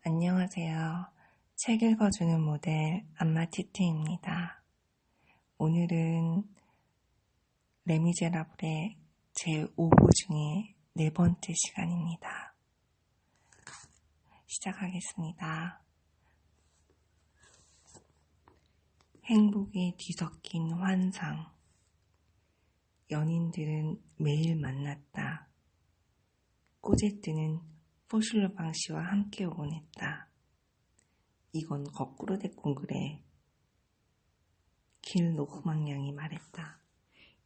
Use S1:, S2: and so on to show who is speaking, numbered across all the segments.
S1: 안녕하세요. 책 읽어주는 모델 안마티티입니다. 오늘은 레미제라블의 제5부 중에 4번째 시간입니다. 시작하겠습니다. 행복이 뒤섞인 환상. 연인들은 매일 만났다. 꼬제트는 포슐르방 씨와 함께 오곤 했다. 이건 거꾸로 됐군 그래. 길 노크망 양이 말했다.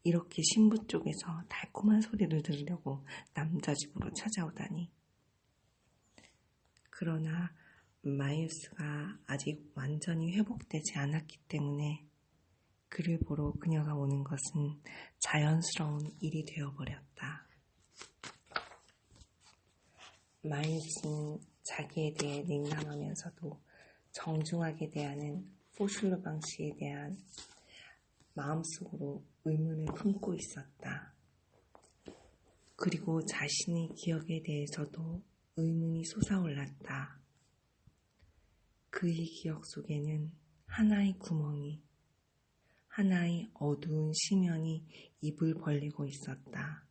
S1: 이렇게 신부 쪽에서 달콤한 소리를 들으려고 남자 집으로 찾아오다니. 그러나 마이우스가 아직 완전히 회복되지 않았기 때문에 그를 보러 그녀가 오는 것은 자연스러운 일이 되어버렸다. 마이우스는 자기에 대해 냉담하면서도 정중하게 대하는 포슐르방 씨에 대한 마음속으로 의문을 품고 있었다. 그리고 자신의 기억에 대해서도 의문이 솟아올랐다. 그의 기억 속에는 하나의 구멍이, 하나의 어두운 심연이 입을 벌리고 있었다.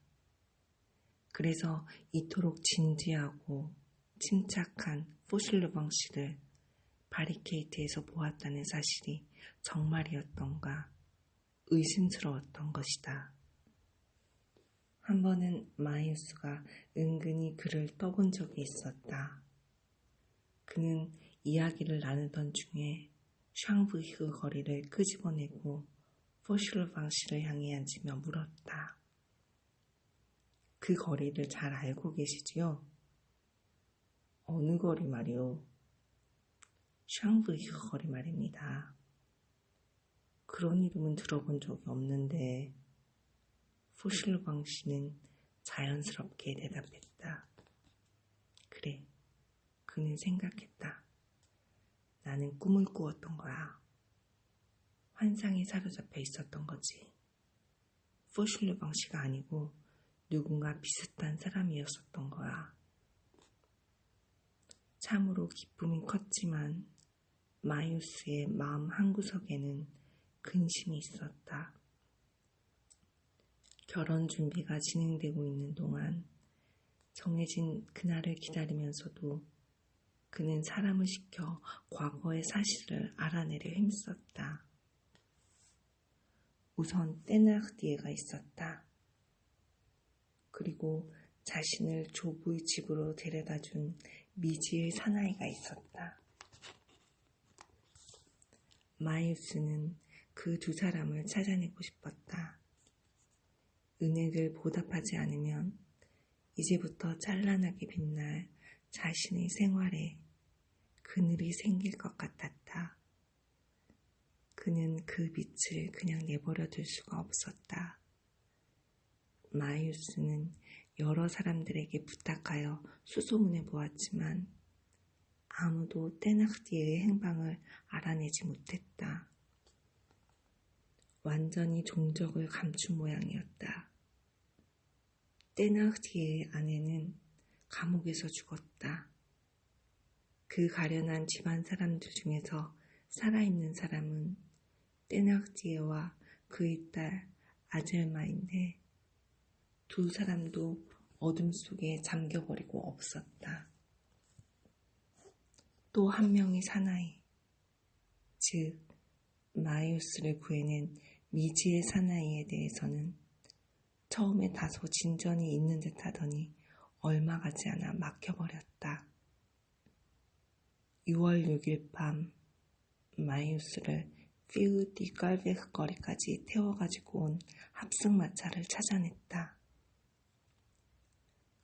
S1: 그래서 이토록 진지하고 침착한 포슐르방 씨를 바리케이트에서 보았다는 사실이 정말이었던가 의심스러웠던 것이다. 한 번은 마이우스가 은근히 그를 떠본 적이 있었다. 그는 이야기를 나누던 중에 샹브히그 거리를 끄집어내고 포슐르방 씨를 향해 앉으며 물었다. 그 거리를 잘 알고 계시지요? 어느 거리 말이요? 샹브히그 거리 말입니다. 그런 이름은 들어본 적이 없는데 포슐르방 씨는 자연스럽게 대답했다. 그래, 그는 생각했다. 나는 꿈을 꾸었던 거야. 환상에 사로잡혀 있었던 거지. 포슐르방 씨가 아니고 누군가 비슷한 사람이었었던 거야. 참으로 기쁨이 컸지만 마이우스의 마음 한구석에는 근심이 있었다. 결혼 준비가 진행되고 있는 동안 정해진 그날을 기다리면서도 그는 사람을 시켜 과거의 사실을 알아내려 힘썼다. 우선 테나르디에가 있었다. 그리고 자신을 조부의 집으로 데려다준 미지의 사나이가 있었다. 마이우스는 그 두 사람을 찾아내고 싶었다. 은혜를 보답하지 않으면 이제부터 찬란하게 빛날 자신의 생활에 그늘이 생길 것 같았다. 그는 그 빛을 그냥 내버려 둘 수가 없었다. 마이우스는 여러 사람들에게 부탁하여 수소문해 보았지만 아무도 테나르디에의 행방을 알아내지 못했다. 완전히 종적을 감춘 모양이었다. 테나르디에의 아내는 감옥에서 죽었다. 그 가련한 집안 사람들 중에서 살아있는 사람은 테나르디에와 그의 딸 아젤마인데 두 사람도 어둠 속에 잠겨버리고 없었다. 또 한 명의 사나이, 즉 마이우스를 구해낸 미지의 사나이에 대해서는 처음에 다소 진전이 있는 듯 하더니 얼마 가지 않아 막혀버렸다. 6월 6일 밤 마이우스를 피우디 깔베흐 거리까지 태워가지고 온 합승마차를 찾아냈다.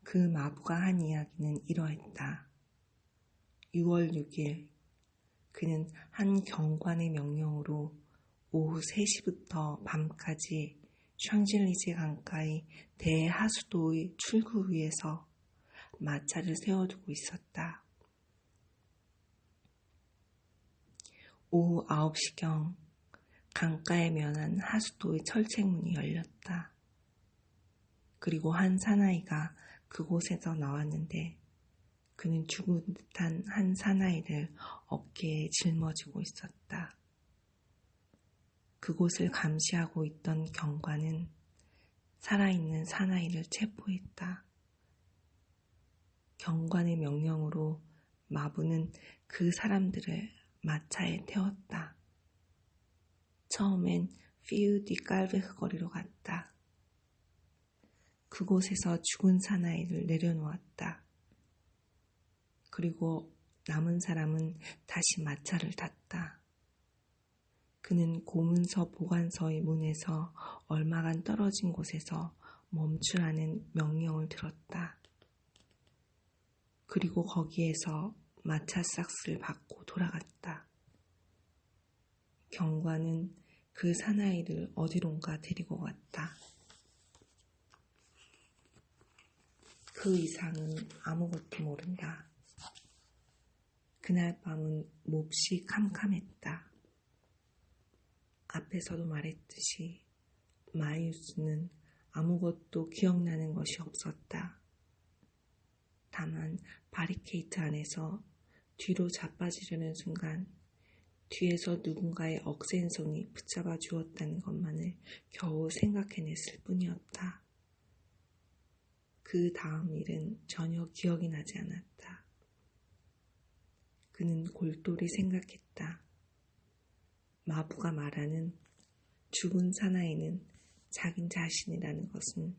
S1: 그 마부가 한 이야기는 이러했다. 6월 6일 그는 한 경관의 명령으로 오후 3시부터 밤까지 샹젤리제 강가의 대하수도의 출구 위에서 마차를 세워두고 있었다. 오후 9시경 강가에 면한 하수도의 철책문이 열렸다. 그리고 한 사나이가 그곳에서 나왔는데 그는 죽은 듯한 한 사나이를 어깨에 짊어지고 있었다. 그곳을 감시하고 있던 경관은 살아있는 사나이를 체포했다. 경관의 명령으로 마부는 그 사람들을 마차에 태웠다. 처음엔 피우디 깔베흐 거리로 갔다. 그곳에서 죽은 사나이를 내려놓았다. 그리고 남은 사람은 다시 마차를 탔다. 그는 고문서 보관소의 문에서 얼마간 떨어진 곳에서 멈추라는 명령을 들었다. 그리고 거기에서 마차 삭스를 받고 돌아갔다. 경관은 그 사나이를 어디론가 데리고 갔다. 그 이상은 아무것도 모른다. 그날 밤은 몹시 캄캄했다. 앞에서도 말했듯이 마이우스는 아무것도 기억나는 것이 없었다. 다만 바리케이트 안에서 뒤로 자빠지려는 순간 뒤에서 누군가의 억센 손이 붙잡아 주었다는 것만을 겨우 생각해냈을 뿐이었다. 그 다음 일은 전혀 기억이 나지 않았다. 그는 골똘히 생각했다. 마부가 말하는 죽은 사나이는 자긴 자신이라는 것은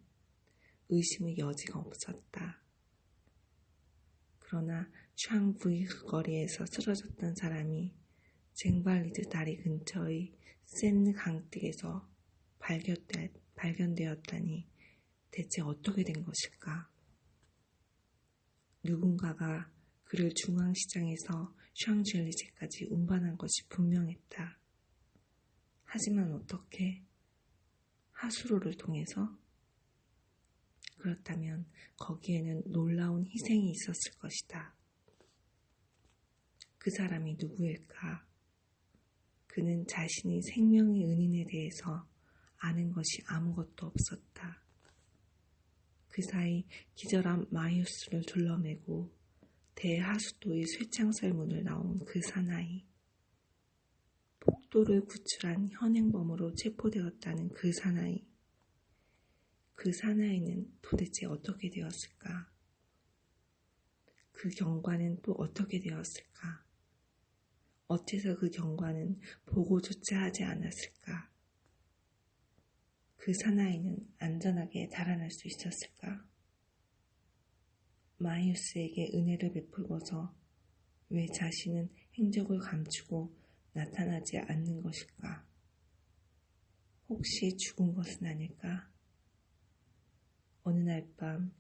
S1: 의심의 여지가 없었다. 그러나 샹부이흐 거리에서 쓰러졌던 사람이 쟁발리드 다리 근처의 센느 강둑에서 발견되었다니 대체 어떻게 된 것일까? 누군가가 그를 중앙시장에서 샹젤리제까지 운반한 것이 분명했다. 하지만 어떻게? 하수로를 통해서? 그렇다면 거기에는 놀라운 희생이 있었을 것이다. 그 사람이 누구일까? 그는 자신이 생명의 은인에 대해서 아는 것이 아무것도 없었다. 그 사이 기절한 마이우스를 둘러매고 대하수도의 쇠창살문을 나온 그 사나이, 폭도를 구출한 현행범으로 체포되었다는 그 사나이는 도대체 어떻게 되었을까? 그 경관은 또 어떻게 되었을까? 어째서 그 경관은 보고조차 하지 않았을까? 그 사나이는 안전하게 달아날 수 있었을까? 마이우스에게 은혜를 베풀고서 왜 자신은 행적을 감추고 나타나지 않는 것일까? 혹시 죽은 것은 아닐까? 어느 날 밤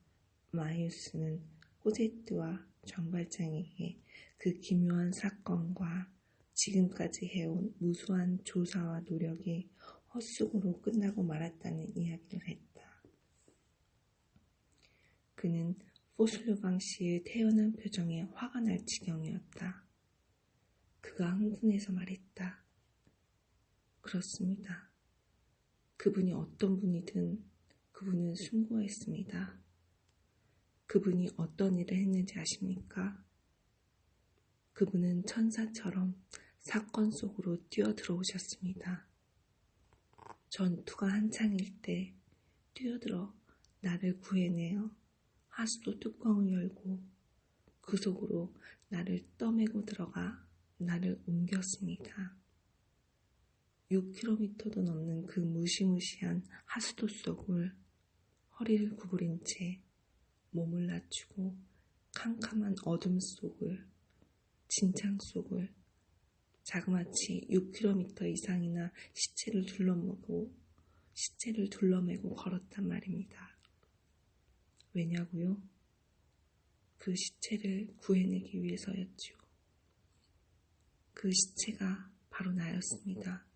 S1: 마이우스는 코제트와 정발장에게 그 기묘한 사건과 지금까지 해온 무수한 조사와 노력이 헛수고로 끝나고 말았다는 이야기를 했다. 그는 포슐르방 씨의 태연한 표정에 화가 날 지경이었다. 그가 흥분해서 말했다. 그렇습니다. 그분이 어떤 분이든 그분은 숭고했습니다. 그분이 어떤 일을 했는지 아십니까? 그분은 천사처럼 사건 속으로 뛰어들어오셨습니다. 전투가 한창일 때 뛰어들어 나를 구해내어 하수도 뚜껑을 열고 그 속으로 나를 떠매고 들어가 나를 옮겼습니다. 6km도 넘는 그 무시무시한 하수도 속을 허리를 구부린 채 몸을 낮추고 캄캄한 어둠 속을, 진창 속을 자그마치 6km 이상이나 시체를 둘러매고 걸었단 말입니다. 왜냐고요? 그 시체를 구해내기 위해서였죠. 그 시체가 바로 나였습니다.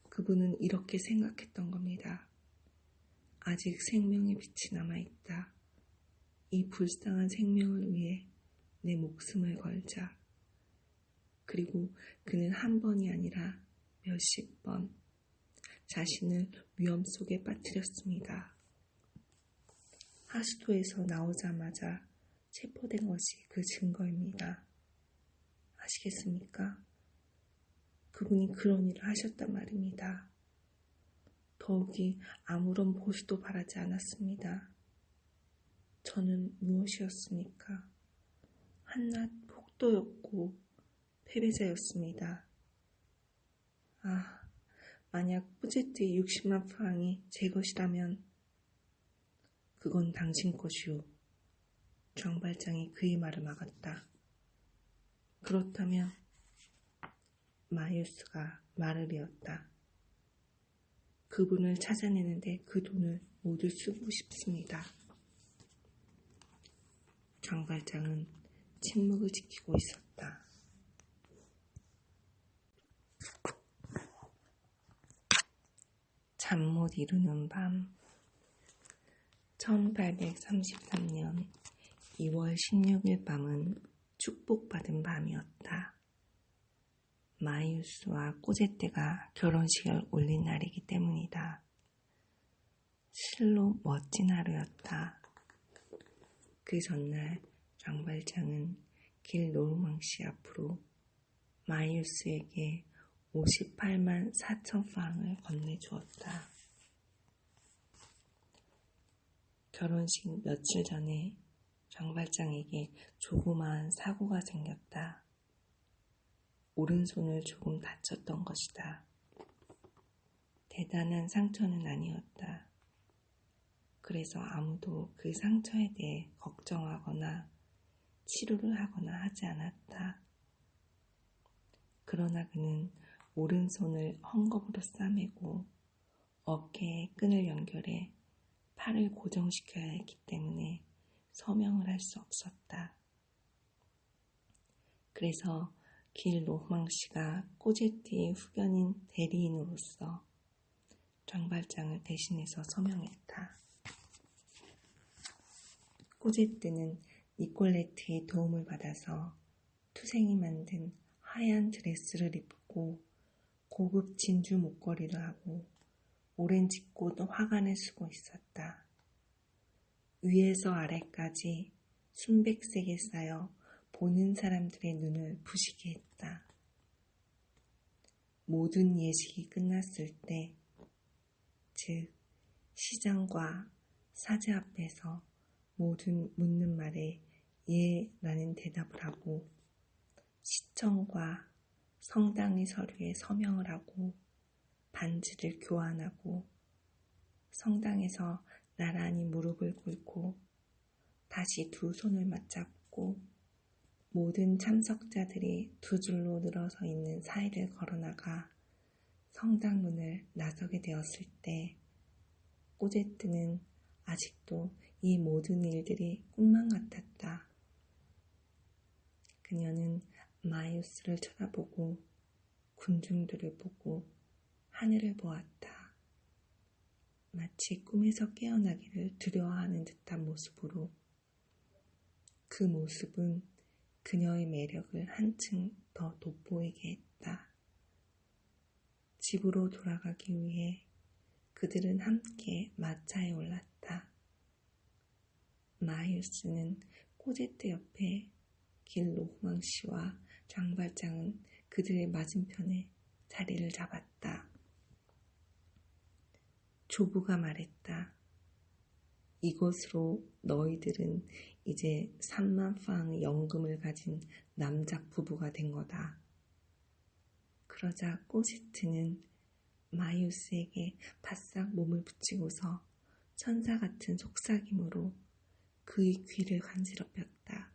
S1: 그분은 이렇게 생각했던 겁니다. 아직 생명의 빛이 남아있다. 이 불쌍한 생명을 위해 내 목숨을 걸자. 그리고 그는 한 번이 아니라 몇십 번 자신을 위험 속에 빠뜨렸습니다. 하수도에서 나오자마자 체포된 것이 그 증거입니다. 아시겠습니까? 그분이 그런 일을 하셨단 말입니다. 더욱이 아무런 보수도 바라지 않았습니다. 저는 무엇이었습니까? 한낱 폭도였고 패배자였습니다. 만약 뿌제트의 60만 프랑이 제 것이라면 그건 당신 것이오. 정발장이 그의 말을 막았다. 그렇다면 마이우스가 말을 이었다. 그분을 찾아내는데 그 돈을 모두 쓰고 싶습니다. 정발장은 침묵을 지키고 있었다. 잠 못 이루는 밤. 1833년 2월 16일 밤은 축복받은 밤이었다. 마이우스와 꼬제떼가 결혼식을 올린 날이기 때문이다. 실로 멋진 하루였다. 그 전날 장발장은 길 노르망시 앞으로 마이우스에게 58만 4천 프랑을 건네주었다. 결혼식 며칠 전에 장발장에게 조그마한 사고가 생겼다. 오른손을 조금 다쳤던 것이다. 대단한 상처는 아니었다. 그래서 아무도 그 상처에 대해 걱정하거나 치료를 하거나 하지 않았다. 그러나 그는 오른손을 헝겊으로 싸매고 어깨에 끈을 연결해 팔을 고정시켜야 했기 때문에 서명을 할 수 없었다. 그래서 길 로망씨가 꼬제띠의 후견인 대리인으로서 장발장을 대신해서 서명했다. 꼬제띠는 니콜레트의 도움을 받아서 투생이 만든 하얀 드레스를 입고 고급 진주 목걸이를 하고 오렌지꽃 화관을 쓰고 있었다. 위에서 아래까지 순백색에 쌓여 보는 사람들의 눈을 부시게 했다. 모든 예식이 끝났을 때, 즉 시장과 사제 앞에서 모든 묻는 말에 예라는 대답을 하고 시청과 성당의 서류에 서명을 하고 반지를 교환하고 성당에서 나란히 무릎을 꿇고 다시 두 손을 맞잡고 모든 참석자들이 두 줄로 늘어서 있는 사이를 걸어나가 성당 문을 나서게 되었을 때 꼬제트는 아직도 이 모든 일들이 꿈만 같았다. 그녀는 마이우스를 쳐다보고 군중들을 보고 하늘을 보았다. 마치 꿈에서 깨어나기를 두려워하는 듯한 모습으로. 그 모습은 그녀의 매력을 한층 더 돋보이게 했다. 집으로 돌아가기 위해 그들은 함께 마차에 올랐다. 마이우스는 꼬제트 옆에 길 로망씨와 장발장은 그들의 맞은편에 자리를 잡았다. 조부가 말했다. 이것으로 너희들은 이제 3만 프랑 연금을 가진 남작 부부가 된 거다. 그러자 꼬제트는 마이우스에게 바싹 몸을 붙이고서 천사 같은 속삭임으로 그의 귀를 간지럽혔다.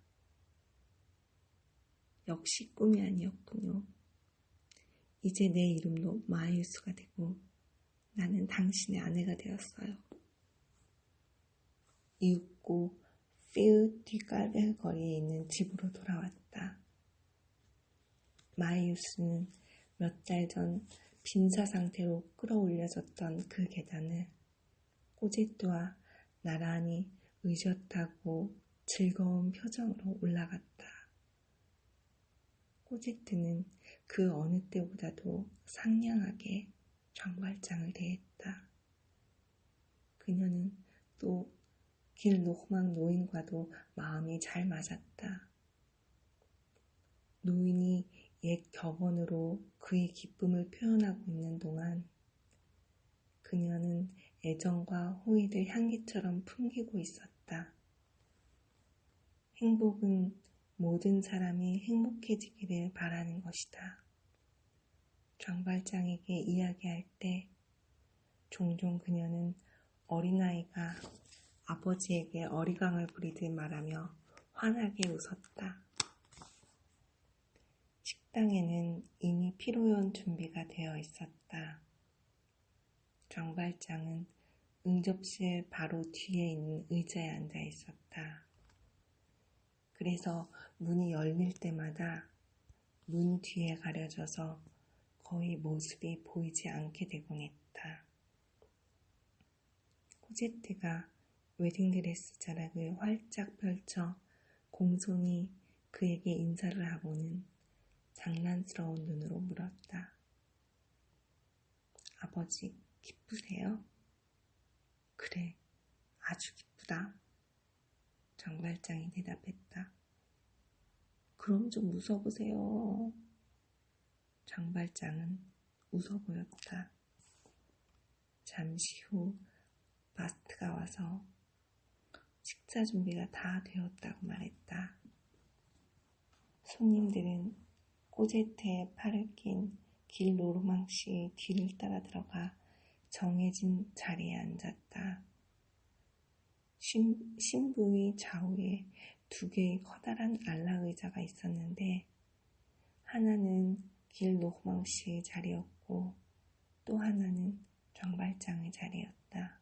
S1: 역시 꿈이 아니었군요. 이제 내 이름도 마이우스가 되고 나는 당신의 아내가 되었어요. 이윽고 피우 뒤깔벨 거리에 있는 집으로 돌아왔다. 마이우스는 몇 달 전 빈사 상태로 끌어올려졌던 그 계단을 꼬제트와 나란히 의젓하고 즐거운 표정으로 올라갔다. 꼬제트는 그 어느 때보다도 상냥하게 장발장을 대했다. 그녀는 또 길 노후막 노인과도 마음이 잘 맞았다. 노인이 옛 격언으로 그의 기쁨을 표현하고 있는 동안 그녀는 애정과 호의를 향기처럼 풍기고 있었다. 행복은 모든 사람이 행복해지기를 바라는 것이다. 장발장에게 이야기할 때 종종 그녀는 어린아이가 아버지에게 어리광을 부리듯 말하며 환하게 웃었다. 식당에는 이미 피로연 준비가 되어 있었다. 장발장은 응접실 바로 뒤에 있는 의자에 앉아 있었다. 그래서 문이 열릴 때마다 문 뒤에 가려져서 거의 모습이 보이지 않게 되곤 했다. 코제트가 웨딩드레스 자락을 활짝 펼쳐 공손히 그에게 인사를 하고는 장난스러운 눈으로 물었다. 아버지, 기쁘세요? 그래, 아주 기쁘다. 장발장이 대답했다. 그럼 좀 웃어보세요. 장발장은 웃어 보였다. 잠시 후 바스트가 와서 식사 준비가 다 되었다고 말했다. 손님들은 코제트에 팔을 낀 길 노르망씨 뒤를 따라 들어가 정해진 자리에 앉았다. 신부의 좌우에 2개의 커다란 안락 의자가 있었는데 하나는 길 노르망씨의 자리였고 또 하나는 장발장의 자리였다.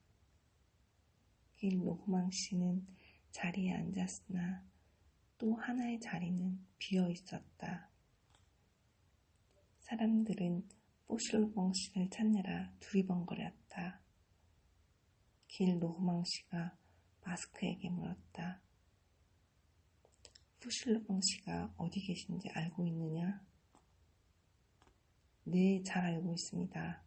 S1: 길 노르망씨는 자리에 앉았으나 또 하나의 자리는 비어 있었다. 사람들은 포슐르벙씨를 찾느라 두리번거렸다. 길 노르망씨가 바스크에게 물었다. 포슐르벙씨가 어디 계신지 알고 있느냐? 네, 잘 알고 있습니다.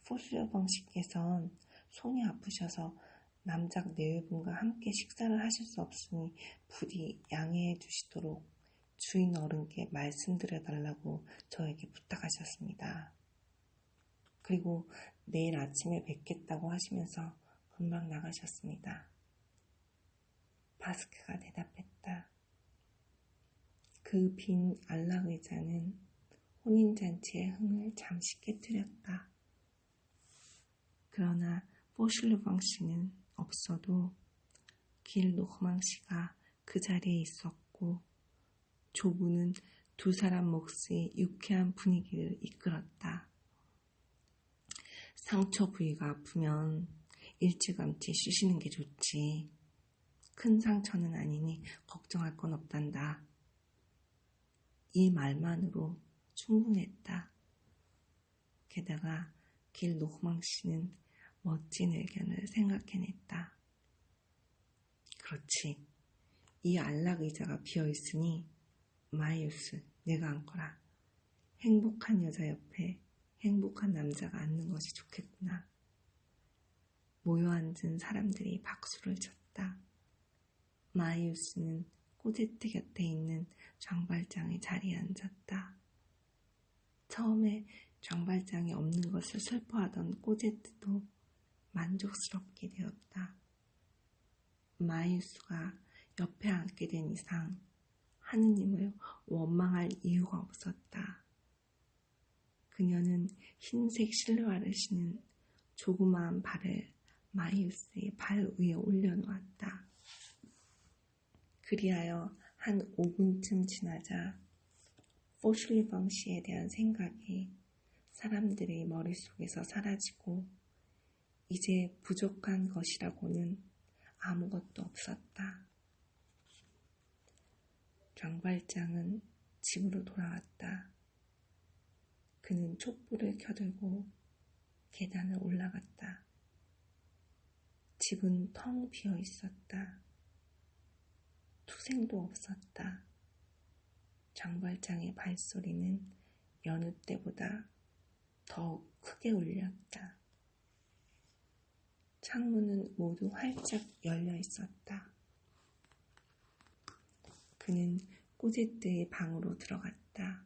S1: 포슐르벙씨께서는 손이 아프셔서 남작 4분과 함께 식사를 하실 수 없으니 부디 양해해 주시도록 주인 어른께 말씀드려달라고 저에게 부탁하셨습니다. 그리고 내일 아침에 뵙겠다고 하시면서 금방 나가셨습니다. 바스크가 대답했다. 그 빈 안락 의자는 혼인잔치의 흥을 잠시 깨뜨렸다. 그러나 포슐르벙씨는 없어도 길 노흐망씨가 그 자리에 있었고 조부는 2 사람 몫의 유쾌한 분위기를 이끌었다. 상처 부위가 아프면 일찌감치 쉬시는 게 좋지. 큰 상처는 아니니 걱정할 건 없단다. 이 말만으로 충분했다. 게다가 길 노흐망씨는 멋진 의견을 생각해냈다. 그렇지. 이 안락 의자가 비어있으니 마이우스, 내가 앉거라. 행복한 여자 옆에 행복한 남자가 앉는 것이 좋겠구나. 모여 앉은 사람들이 박수를 쳤다. 마이우스는 코제트 곁에 있는 장발장의 자리에 앉았다. 처음에 장발장이 없는 것을 슬퍼하던 코제트도 만족스럽게 되었다. 마이우스가 옆에 앉게 된 이상 하느님을 원망할 이유가 없었다. 그녀는 흰색 실루아를 신은 조그마한 발을 마이우스의 발 위에 올려놓았다. 그리하여 한 5분쯤 지나자 포슐리벙씨에 대한 생각이 사람들의 머릿속에서 사라지고 이제 부족한 것이라고는 아무것도 없었다. 장발장은 집으로 돌아왔다. 그는 촛불을 켜들고 계단을 올라갔다. 집은 텅 비어 있었다. 투생도 없었다. 장발장의 발소리는 여느 때보다 더욱 크게 울렸다. 창문은 모두 활짝 열려 있었다. 그는 꼬제트의 방으로 들어갔다.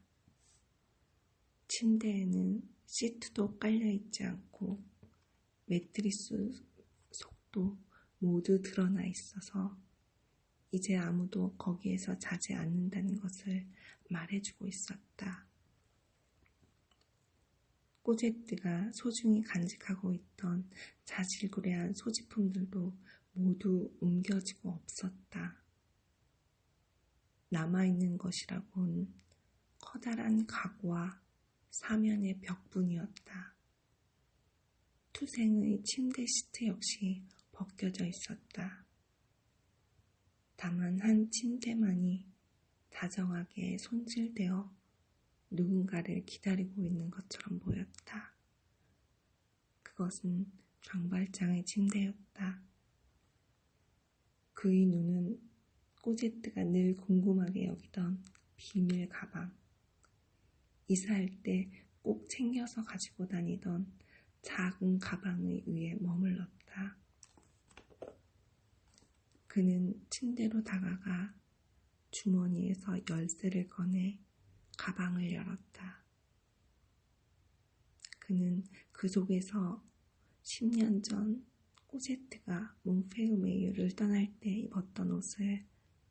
S1: 침대에는 시트도 깔려 있지 않고 매트리스 속도 모두 드러나 있어서 이제 아무도 거기에서 자지 않는다는 것을 말해주고 있었다. 꼬제트가 소중히 간직하고 있던 자질구레한 소지품들도 모두 옮겨지고 없었다. 남아있는 것이라곤 커다란 가구와 사면의 벽뿐이었다. 투생의 침대 시트 역시 벗겨져 있었다. 다만 한 침대만이 다정하게 손질되어 누군가를 기다리고 있는 것처럼 보였다. 그것은 장발장의 침대였다. 그의 눈은 꼬제트가 늘 궁금하게 여기던 비밀 가방, 이사할 때 꼭 챙겨서 가지고 다니던 작은 가방의 위에 머물렀다. 그는 침대로 다가가 주머니에서 열쇠를 꺼내 가방을 열었다. 그는 그 속에서 10년 전 꼬제트가 몽페르메유를 떠날 때 입었던 옷을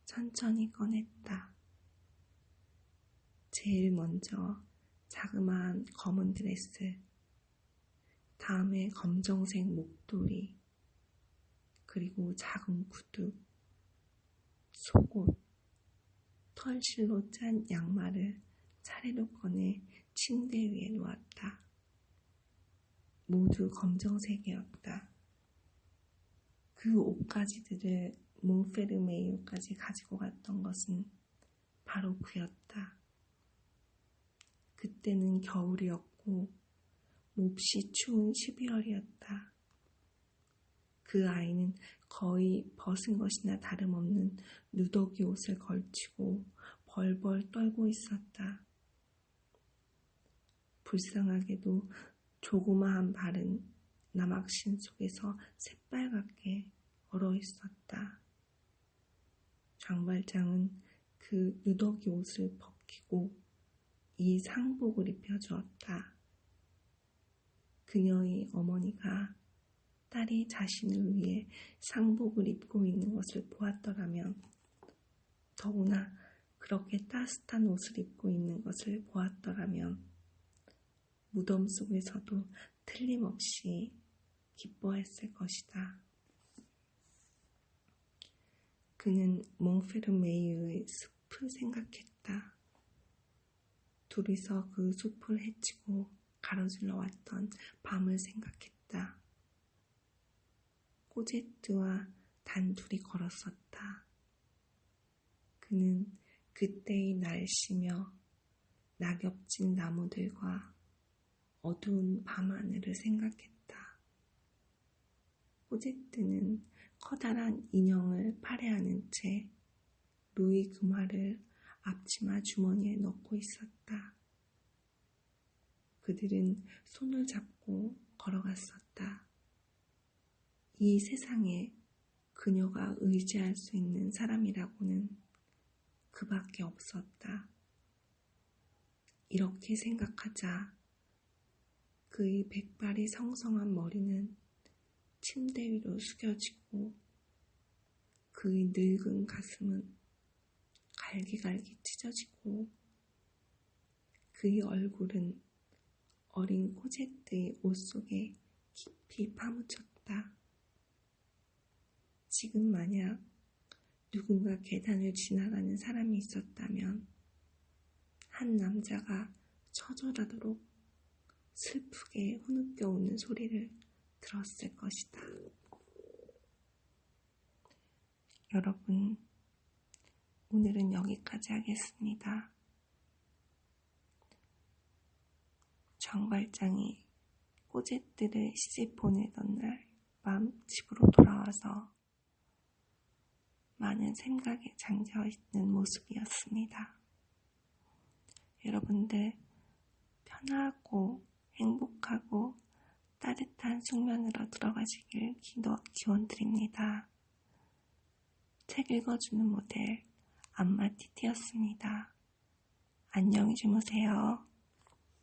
S1: 천천히 꺼냈다. 제일 먼저 자그마한 검은 드레스, 다음에 검정색 목도리, 그리고 작은 구두, 속옷, 털실로 짠 양말을 차례로 꺼내 침대 위에 놓았다. 모두 검정색이었다. 그 옷가지들을 몽페르메유까지 가지고 갔던 것은 바로 그였다. 그때는 겨울이었고 몹시 추운 11월이었다. 그 아이는 거의 벗은 것이나 다름없는 누더기 옷을 걸치고 벌벌 떨고 있었다. 불쌍하게도 조그마한 발은 남학신 속에서 새빨갛게 얼어 있었다. 장발장은 그 누더기 옷을 벗기고 이 상복을 입혀주었다. 그녀의 어머니가 딸이 자신을 위해 상복을 입고 있는 것을 보았더라면, 더구나 그렇게 따뜻한 옷을 입고 있는 것을 보았더라면 무덤 속에서도 틀림없이 기뻐했을 것이다. 그는 몽페르메유의 숲을 생각했다. 둘이서 그 숲을 헤치고 가로질러 왔던 밤을 생각했다. 꼬제트와 단둘이 걸었었다. 그는 그때의 날씨며 낙엽진 나무들과 어두운 밤하늘을 생각했다. 꼬제트는 커다란 인형을 팔에 안은 채 루이 금화를 앞치마 주머니에 넣고 있었다. 그들은 손을 잡고 걸어갔었다. 이 세상에 그녀가 의지할 수 있는 사람이라고는 그밖에 없었다. 이렇게 생각하자 그의 백발이 성성한 머리는 침대 위로 숙여지고 그의 늙은 가슴은 갈기갈기 찢어지고 그의 얼굴은 어린 꼬제트의 옷 속에 깊이 파묻혔다. 지금 만약 누군가 계단을 지나가는 사람이 있었다면 한 남자가 처절하도록 슬프게 흐느껴 우는 소리를 들었을 것이다. 여러분, 오늘은 여기까지 하겠습니다. 장발장이 꼬제트를 시집 보내던 날 밤 집으로 돌아와서 많은 생각에 잠겨있는 모습이었습니다. 여러분들 편하고 행복하고 따뜻한 숙면으로 들어가시길 기원드립니다. 책 읽어주는 모델 안마티티였습니다. 안녕히 주무세요.